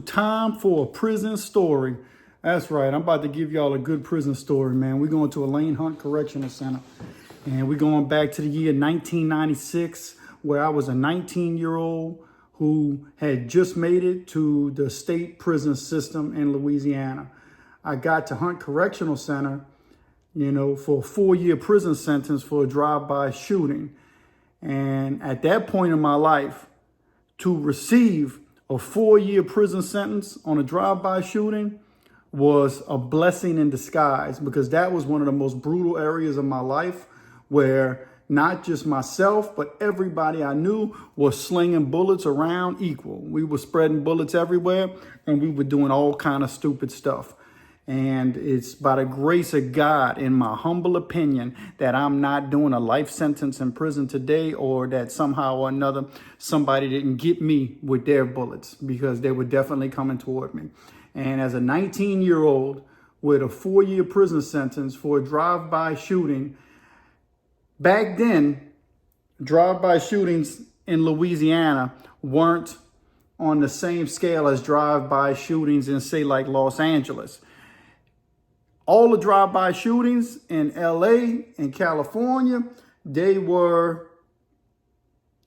Time for a prison story. That's right. I'm about to give y'all a good prison story, man. We're going to Elaine Hunt Correctional Center. And we're going back to the year 1996, where I was a 19-year-old who had just made it to the state prison system in Louisiana. I got to Hunt Correctional Center, for a 4-year prison sentence for a drive-by shooting. And at that point in my life, to receive a 4-year prison sentence on a drive-by shooting was a blessing in disguise, because that was one of the most brutal areas of my life where not just myself, but everybody I knew was slinging bullets around equal. We were spreading bullets everywhere, and we were doing all kind of stupid stuff. And it's by the grace of God, in my humble opinion, that I'm not doing a life sentence in prison today, or that somehow or another somebody didn't get me with their bullets, because they were definitely coming toward me. And as a 19-year-old with a 4-year prison sentence for a drive-by shooting, back then, drive-by shootings in Louisiana weren't on the same scale as drive-by shootings in, say, like Los Angeles. All the drive-by shootings in LA and California, they were,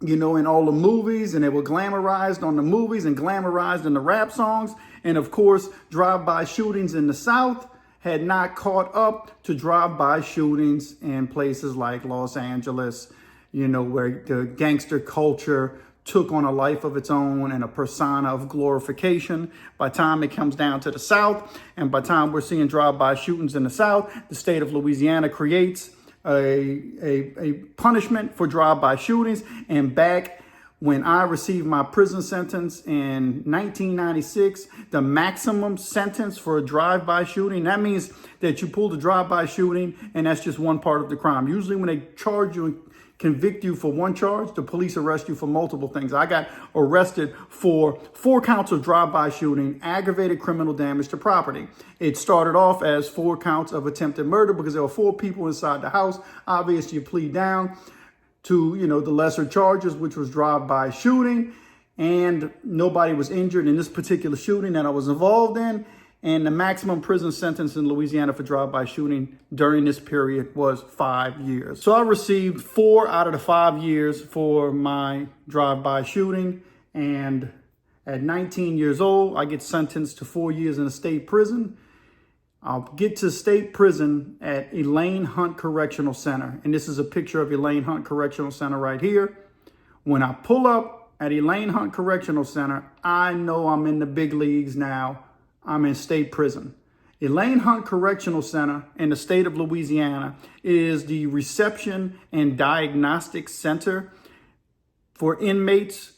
in all the movies, and they were glamorized on the movies and glamorized in the rap songs. And of course, drive-by shootings in the South had not caught up to drive-by shootings in places like Los Angeles, where the gangster culture took on a life of its own and a persona of glorification. By the time it comes down to the South, and by the time we're seeing drive-by shootings in the South, the state of Louisiana creates a punishment for drive-by shootings. And back when I received my prison sentence in 1996, the maximum sentence for a drive-by shooting, that means that you pulled a drive-by shooting, and that's just one part of the crime. Usually when they charge you and convict you for one charge, the police arrest you for multiple things. I got arrested for 4 counts of drive-by shooting, aggravated criminal damage to property. It started off as 4 counts of attempted murder because there were 4 people inside the house. Obviously, you plead down to, the lesser charges, which was drive-by shooting, and nobody was injured in this particular shooting that I was involved in. And the maximum prison sentence in Louisiana for drive-by shooting during this period was 5 years. So I received 4 out of the 5 years for my drive-by shooting. And at 19 years old, I get sentenced to 4 years in a state prison. I'll get to state prison at Elaine Hunt Correctional Center. And this is a picture of Elaine Hunt Correctional Center right here. When I pull up at Elaine Hunt Correctional Center, I know I'm in the big leagues now. I'm in state prison. Elaine Hunt Correctional Center in the state of Louisiana is the reception and diagnostic center for inmates,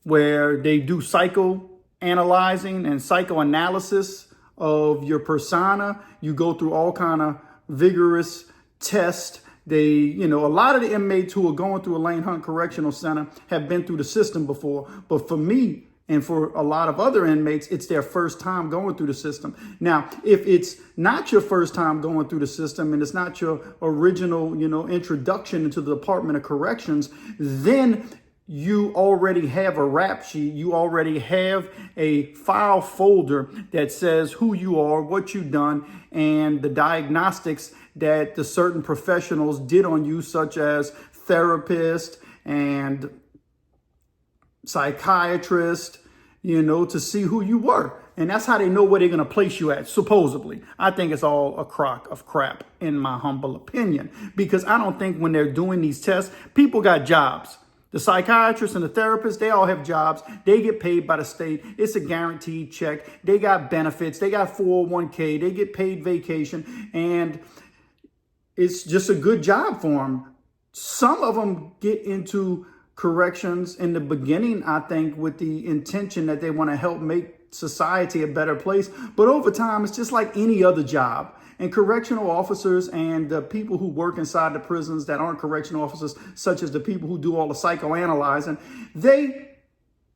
where they do psychoanalyzing and psychoanalysis of your persona. You go through all kind of vigorous tests. A lot of the inmates who are going through Elaine Hunt Correctional Center have been through the system before. But for me, and for a lot of other inmates, it's their first time going through the system. Now, if it's not your first time going through the system, and it's not your original, introduction into the Department of Corrections, then you already have a rap sheet. You already have a file folder that says who you are, what you've done, and the diagnostics that the certain professionals did on you, such as therapist and psychiatrist, to see who you were. And that's how they know where they're going to place you at, supposedly. I think it's all a crock of crap, in my humble opinion, because I don't think when they're doing these tests, people got jobs. The psychiatrists and the therapists, they all have jobs. They get paid by the state. It's a guaranteed check. They got benefits. They got 401k. They get paid vacation. And it's just a good job for them. Some of them get into corrections in the beginning, I think, with the intention that they want to help make society a better place. But over time, it's just like any other job. And correctional officers and the people who work inside the prisons that aren't correctional officers, such as the people who do all the psychoanalyzing, they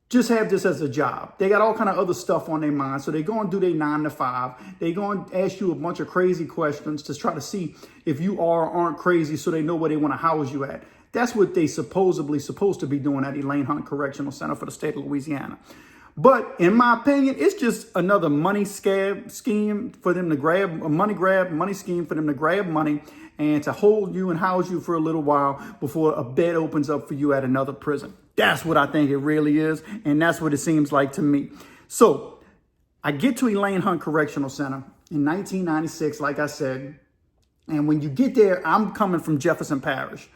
just have this as a job. They got all kind of other stuff on their mind. So they go and do their 9 to 5. They go and ask you a bunch of crazy questions to try to see if you are or aren't crazy, so they know where they want to house you at. That's what they supposed to be doing at Elaine Hunt Correctional Center for the state of Louisiana. But in my opinion, it's just another money scheme for them to money scheme for them to grab money and to hold you and house you for a little while before a bed opens up for you at another prison. That's what I think it really is. And that's what it seems like to me. So I get to Elaine Hunt Correctional Center in 1996, like I said. And when you get there, I'm coming from Jefferson Parish.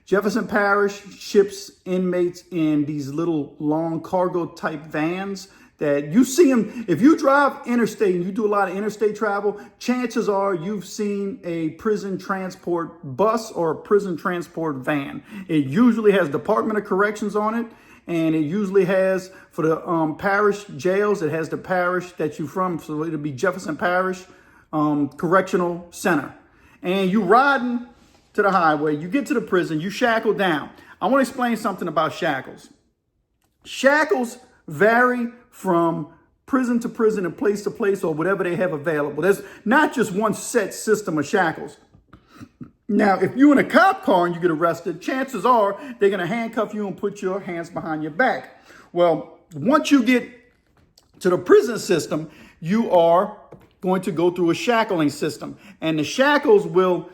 Jefferson Parish ships inmates in these little long cargo type vans that you see them. If you drive interstate and you do a lot of interstate travel, chances are you've seen a prison transport bus or a prison transport van. It usually has Department of Corrections on it. And it usually has, for the parish jails, it has the parish that you're from. So it'll be Jefferson Parish Correctional Center. And you riding to the highway, you get to the prison, you shackle down. I want to explain something about shackles. Shackles vary from prison to prison and place to place or whatever they have available. There's not just one set system of shackles. Now, if you're in a cop car and you get arrested, chances are they're going to handcuff you and put your hands behind your back. Well, once you get to the prison system, you are going to go through a shackling system. And the shackles will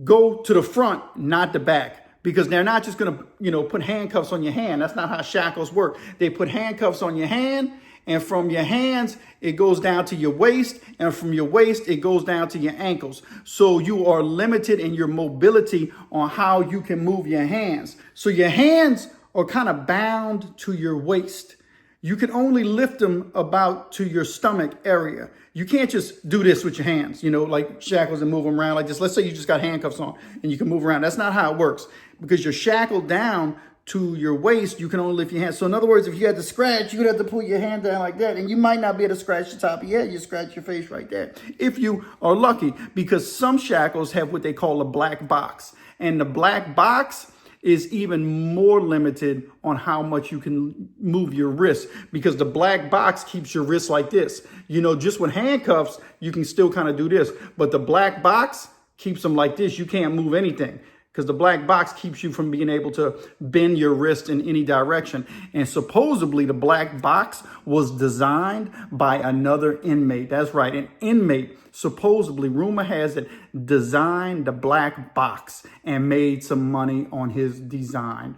go to the front, not the back, because they're not just going to, put handcuffs on your hand. That's not how shackles work. They put handcuffs on your hand, and from your hands, it goes down to your waist, and from your waist, it goes down to your ankles. So you are limited in your mobility on how you can move your hands. So your hands are kind of bound to your waist. You can only lift them about to your stomach area. You can't just do this with your hands, like shackles and move them around like this. Let's say you just got handcuffs on and you can move around. That's not how it works because you're shackled down to your waist. You can only lift your hands. So in other words, if you had to scratch, you would have to put your hand down like that. And you might not be able to scratch the top of your head. You scratch your face right there if you are lucky, because some shackles have what they call a black box. And the black box is even more limited on how much you can move your wrist, because the black box keeps your wrist like this. Just with handcuffs, you can still kind of do this, but the black box keeps them like this. You can't move anything because the black box keeps you from being able to bend your wrist in any direction. And supposedly the black box was designed by another inmate. That's right, an inmate. Supposedly, rumor has it, designed the black box and made some money on his design.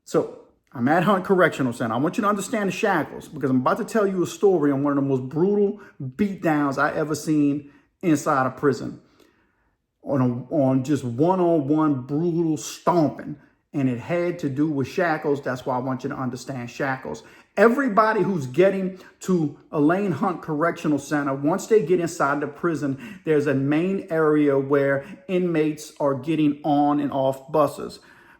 So I'm at Hunt Correctional Center. I want you to understand the shackles because I'm about to tell you a story on one of the most brutal beatdowns I ever seen inside a prison. On just one-on-one brutal stomping. And it had to do with shackles. That's why I want you to understand shackles. Everybody who's getting to Elaine Hunt Correctional Center, once they get inside the prison, there's a main area where inmates are getting on and off buses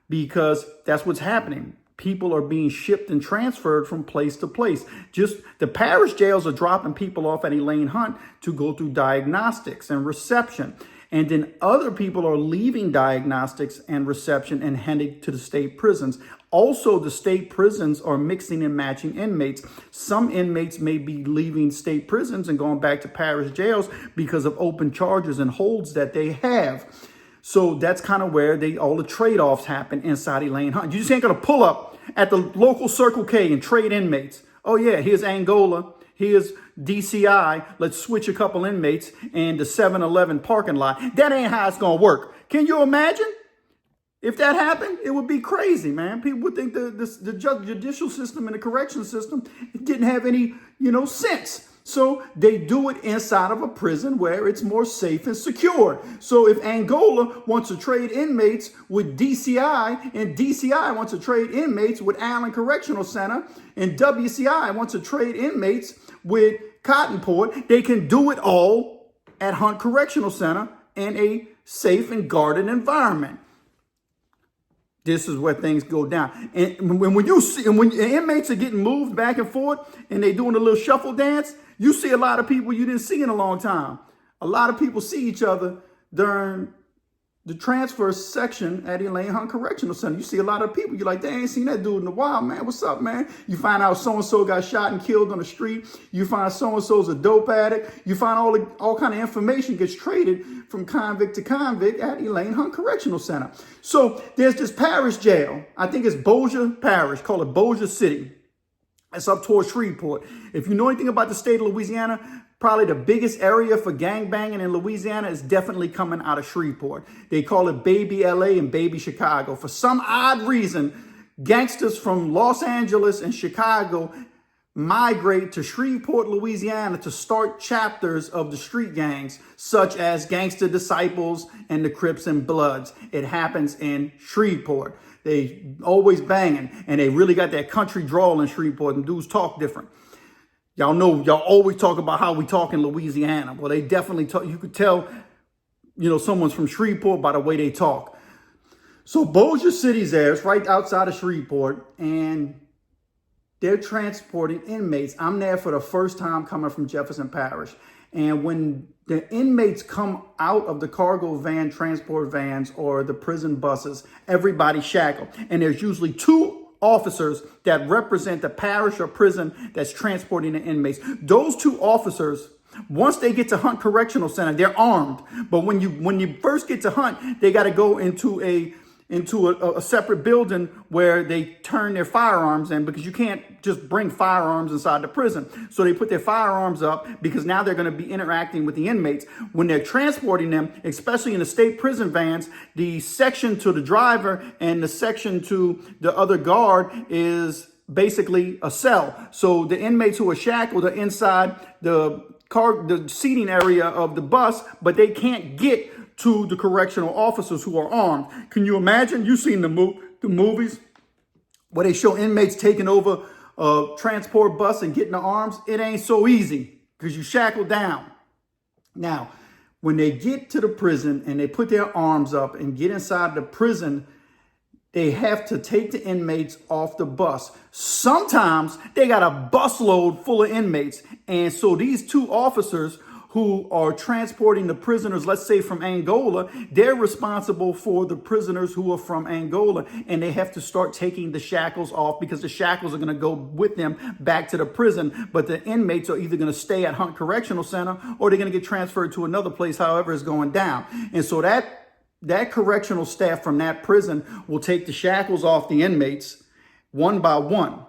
because that's what's happening. People are being shipped and transferred from place to place. Just the parish jails are dropping people off at Elaine Hunt to go through diagnostics and reception. And then other people are leaving diagnostics and reception and heading to the state prisons. Also, the state prisons are mixing and matching inmates. Some inmates may be leaving state prisons and going back to parish jails because of open charges and holds that they have. So that's kind of where all the trade-offs happen inside Elaine Hunt. You just ain't going to pull up at the local Circle K and trade inmates. Oh, yeah, here's Angola. Here's DCI. Let's switch a couple inmates in the 7-Eleven parking lot. That ain't how it's going to work. Can you imagine? If that happened, it would be crazy, man. People would think the judicial system and the correction system didn't have any, sense. So they do it inside of a prison where it's more safe and secure. So if Angola wants to trade inmates with DCI and DCI wants to trade inmates with Allen Correctional Center and WCI wants to trade inmates with Cottonport, they can do it all at Hunt Correctional Center in a safe and guarded environment. This is where things go down. And when inmates are getting moved back and forth and they doing a little shuffle dance, you see a lot of people you didn't see in a long time. A lot of people see each other during the transfer section at Elaine Hunt Correctional Center. You see a lot of people. You're like, they ain't seen that dude in a while, man. What's up, man? You find out so-and-so got shot and killed on the street. You find so-and-so's a dope addict. You find all kind of information gets traded from convict to convict at Elaine Hunt Correctional Center. So there's this parish jail. I think it's Bossier Parish, call it Bossier City. It's up towards Shreveport. If you know anything about the state of Louisiana, probably the biggest area for gangbanging in Louisiana is definitely coming out of Shreveport. They call it Baby LA and Baby Chicago. For some odd reason, gangsters from Los Angeles and Chicago migrate to Shreveport, Louisiana to start chapters of the street gangs, such as Gangster Disciples and the Crips and Bloods. It happens in Shreveport. They always banging, and they really got that country drawl in Shreveport, and dudes talk different. Y'all know, y'all always talk about how we talk in Louisiana. Well, they definitely talk. You could tell, someone's from Shreveport by the way they talk. So Bossier City's there. It's right outside of Shreveport, and they're transporting inmates. I'm there for the first time coming from Jefferson Parish. And when the inmates come out of the cargo van, transport vans, or the prison buses, everybody's shackled. And there's usually 2 officers that represent the parish or prison that's transporting the inmates. Those 2 officers, once they get to Hunt Correctional Center, they're armed. But when you first get to Hunt, they got to go into a separate building where they turn their firearms in, because you can't just bring firearms inside the prison. So they put their firearms up because now they're going to be interacting with the inmates. When they're transporting them, especially in the state prison vans, the section to the driver and the section to the other guard is basically a cell. So the inmates who are shackled are inside the seating area of the bus, but they can't get to the correctional officers who are armed. Can you imagine? You've seen the movies where they show inmates taking over a transport bus and getting the arms. It ain't so easy because you shackle down. Now, when they get to the prison and they put their arms up and get inside the prison, they have to take the inmates off the bus. Sometimes they got a busload full of inmates. And so these 2 officers who are transporting the prisoners, let's say from Angola, they're responsible for the prisoners who are from Angola, and they have to start taking the shackles off because the shackles are going to go with them back to the prison. But the inmates are either going to stay at Hunt Correctional Center or they're going to get transferred to another place, however it's going down. And so that correctional staff from that prison will take the shackles off the inmates one by one.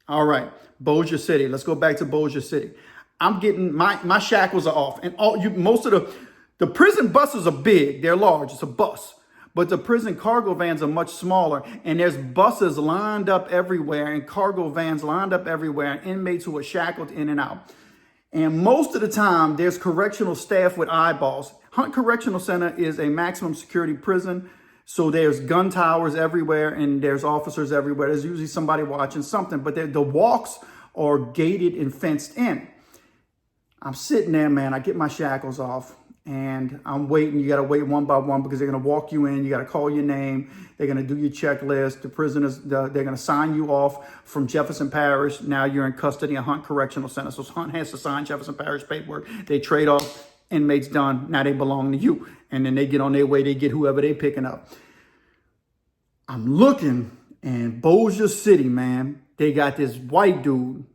All right, Bossier City. Let's go back to Bossier City. I'm getting my shackles are off, and most of the prison buses are big. They're large. It's a bus, but the prison cargo vans are much smaller, and there's buses lined up everywhere and cargo vans lined up everywhere, and inmates who are shackled in and out. And most of the time, there's correctional staff with eyeballs. Hunt Correctional Center is a maximum security prison, so there's gun towers everywhere, and there's officers everywhere. There's usually somebody watching something, but the walks are gated and fenced in. I'm sitting there, man. I get my shackles off and I'm waiting. You got to wait one by one because they're going to walk you in. You got to call your name. They're going to do your checklist. The prisoners, they're going to sign you off from Jefferson Parish. Now you're in custody of Hunt Correctional Center. So Hunt has to sign Jefferson Parish paperwork. They trade off. Inmates done. Now they belong to you. And then they get on their way. They get whoever they picking up. I'm looking, and Bossier City, man, they got this white dude.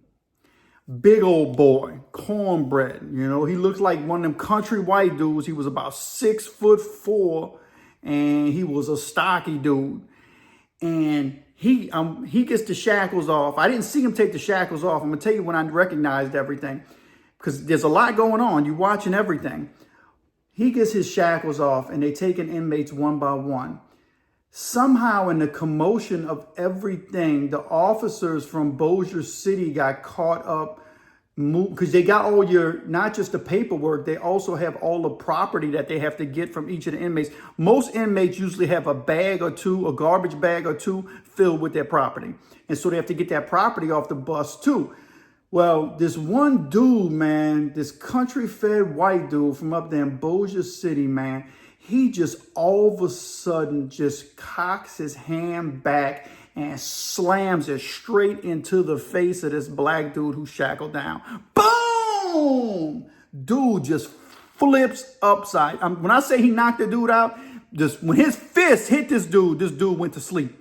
Big old boy, cornbread, he looks like one of them country white dudes. He was about 6'4", and he was a stocky dude. And he gets the shackles off. I didn't see him take the shackles off. I'm gonna tell you when I recognized everything, because there's a lot going on. You're watching everything. He gets his shackles off, and they taking inmates one by one. Somehow in the commotion of everything, the officers from Bossier City got caught up because they got all not just the paperwork, they also have all the property that they have to get from each of the inmates. Most inmates usually have a bag or 2, a garbage bag or 2 filled with their property. And so they have to get that property off the bus too. Well, this one dude, man, this country-fed white dude from up there in Bossier City, man, he just all of a sudden just cocks his hand back and slams it straight into the face of this black dude who's shackled down. Boom! Dude just flips upside. When I say he knocked the dude out, just when his fist hit this dude went to sleep.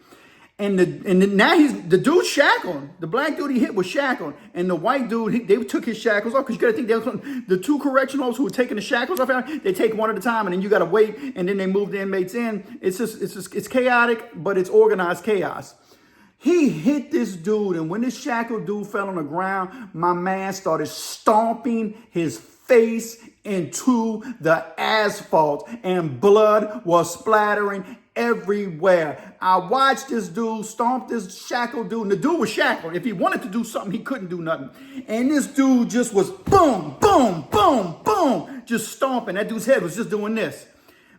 And now the dude's shackled. The black dude he hit was shackled. And the white dude, they took his shackles off. Because you got to think, the 2 correctional officers who were taking the shackles off, they take one at a time. And then you got to wait. And then they move the inmates in. It's chaotic, but it's organized chaos. He hit this dude, and when this shackled dude fell on the ground, my man started stomping his face into the asphalt, and blood was splattering everywhere. I watched this dude stomp this shackled dude, and the dude was shackled. If he wanted to do something, he couldn't do nothing. And this dude just was boom, boom, boom, boom, just stomping. That dude's head was just doing this.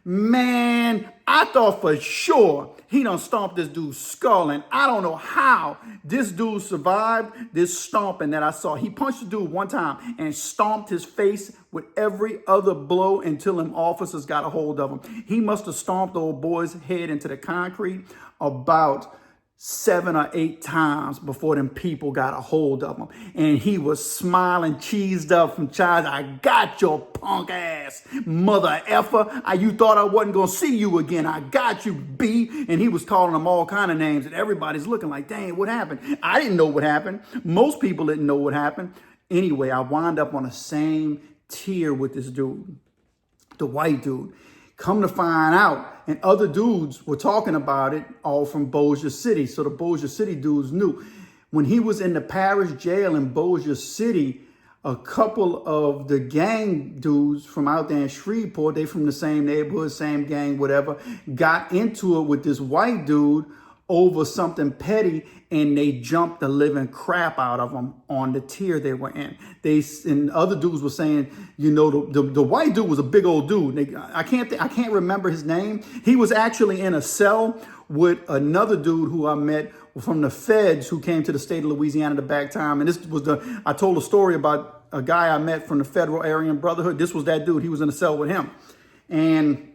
Man, I thought for sure he done stomped this dude's skull, and I don't know how this dude survived this stomping that I saw. He punched the dude one time and stomped his face with every other blow until them officers got a hold of him. He must have stomped the old boy's head into the concrete about 7 or 8 times before them people got a hold of him. And he was smiling, cheesed up from child. I got your punk ass, mother effer. You thought I wasn't going to see you again. I got you, B. And he was calling them all kind of names. And everybody's looking like, dang, what happened? I didn't know what happened. Most people didn't know what happened. Anyway, I wound up on the same tier with this dude, the white dude. Come to find out, and other dudes were talking about it all from Bossier City. So the Bossier City dudes knew. When he was in the parish jail in Bossier City, a couple of the gang dudes from out there in Shreveport, they from the same neighborhood, same gang, whatever, got into it with this white dude over something petty, and they jumped the living crap out of them on the tier they were in. And other dudes were saying, you know, the white dude was a big old dude. I can't remember his name. He was actually in a cell with another dude who I met from the feds who came to the state of Louisiana the back time. And this was I told a story about a guy I met from the Federal Aryan Brotherhood. This was that dude. He was in a cell with him. And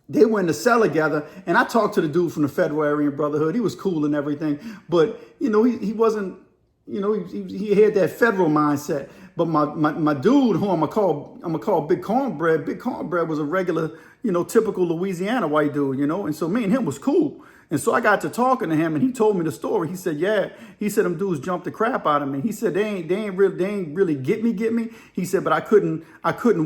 they were in the cell together, and I talked to the dude from the Federal Aryan Brotherhood. He was cool and everything, but you know, he wasn't, you know, he had that federal mindset. But my dude, who I'm gonna call Big Cornbread. Big Cornbread was a regular, you know, typical Louisiana white dude, you know, and so me and him was cool. And so I got to talking to him, and he told me the story. He said, yeah, he said them dudes jumped the crap out of me. He said they ain't really get me. He said, but I couldn't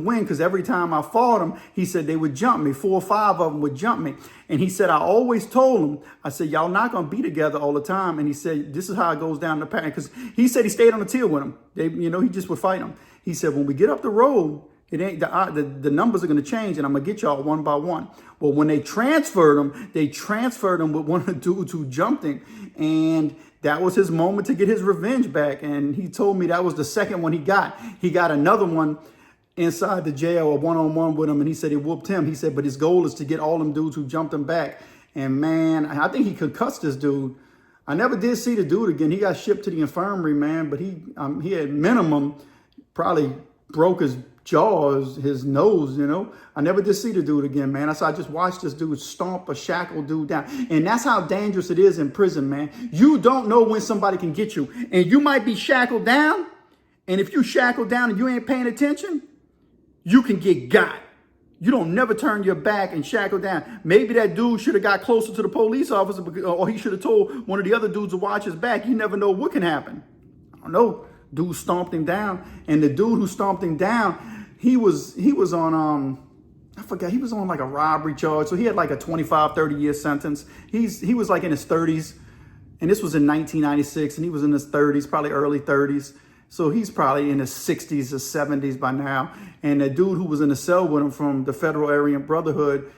win because every time I fought them, he said they would jump me. 4 or 5 of them would jump me. And he said, I always told him, I said, y'all not gonna be together all the time. And he said, this is how it goes down the path. Because he said he stayed on the tier with him. He just would fight them. He said, when we get up the road, it ain't the numbers are going to change, and I'm going to get y'all one by one. Well, when they transferred him with one of the dudes who jumped him, and that was his moment to get his revenge back. And he told me that was the second one he got. He got another one inside the jail, a one-on-one with him, and he said he whooped him. He said, but his goal is to get all them dudes who jumped him back. And man, I think he concussed this dude. I never did see the dude again. He got shipped to the infirmary, man, but he had minimum probably broke his jaws, his nose, you know. I never did see the dude again, man. I just watched this dude stomp a shackled dude down. And that's how dangerous it is in prison, man. You don't know when somebody can get you. And you might be shackled down. And if you shackled down and you ain't paying attention, you can get got. You don't never turn your back and shackle down. Maybe that dude should have got closer to the police officer, or he should have told one of the other dudes to watch his back. You never know what can happen. I don't know. Dude stomped him down, and the dude who stomped him down, he was on I forgot, he was on like a robbery charge, so he had like a 25, 30-year sentence. He was like in his 30s, and this was in 1996, and he was in his 30s, probably early 30s. So he's probably in his 60s or 70s by now. And the dude who was in the cell with him from the Federal Aryan Brotherhood,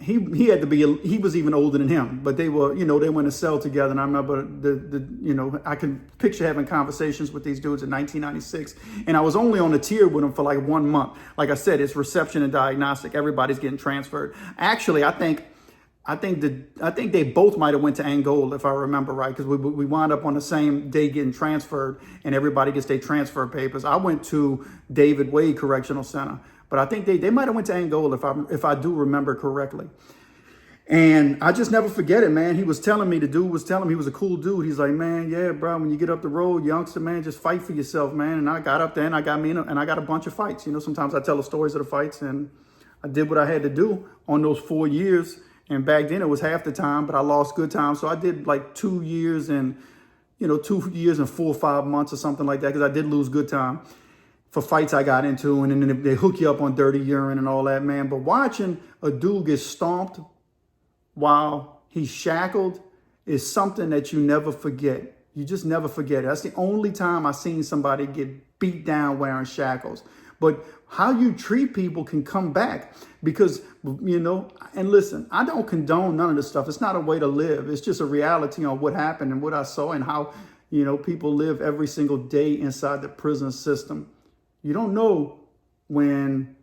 he was even older than him, but they were, you know, they were in a cell together. And I remember I can picture having conversations with these dudes in 1996. And I was only on the tier with them for like 1 month. Like I said, it's reception and diagnostic. Everybody's getting transferred. Actually, I think they both might have went to Angola, if I remember right, because we wound up on the same day getting transferred, and everybody gets their transfer papers. I went to David Wade Correctional Center, but I think they might have went to Angola, if I do remember correctly. And I just never forget it, man. He was telling me, the dude was telling me, he was a cool dude. He's like, man, yeah, bro, when you get up the road, youngster, man, just fight for yourself, man. And I got up there, and I got a bunch of fights. You know, sometimes I tell the stories of the fights, and I did what I had to do on those 4 years. And back then it was half the time, but I lost good time. So I did like 2 years and 2 years and 4 or 5 months or something like that, because I did lose good time for fights I got into. And then they hook you up on dirty urine and all that, man. But watching a dude get stomped while he's shackled is something that you never forget. You just never forget it. That's the only time I've seen somebody get beat down wearing shackles. But how you treat people can come back because, you know, and listen, I don't condone none of this stuff. It's not a way to live. It's just a reality on what happened and what I saw and how, you know, people live every single day inside the prison system. You don't know when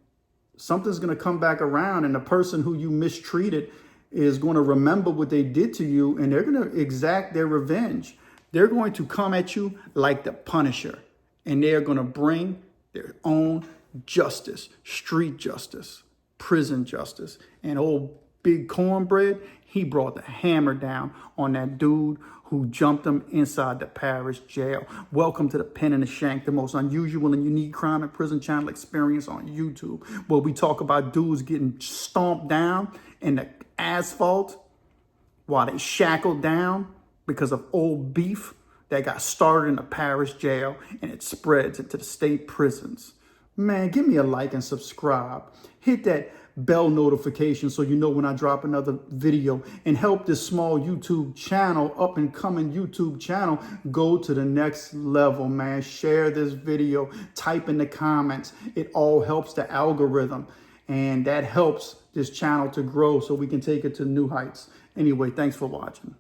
something's going to come back around and the person who you mistreated is going to remember what they did to you and they're going to exact their revenge. They're going to come at you like the Punisher and they're going to bring their own justice, street justice, prison justice. And old Big Cornbread, he brought the hammer down on that dude who jumped him inside the parish jail. Welcome to the Pen and the Shank, the most unusual and unique crime and prison channel experience on YouTube, where we talk about dudes getting stomped down in the asphalt while they shackled down because of old beef that got started in the parish jail and it spreads into the state prisons. Man, give me a like and subscribe. Hit that bell notification so you know when I drop another video and help this small YouTube channel, up and coming YouTube channel, go to the next level, man. Share this video, type in the comments. It all helps the algorithm and that helps this channel to grow so we can take it to new heights. Anyway, thanks for watching.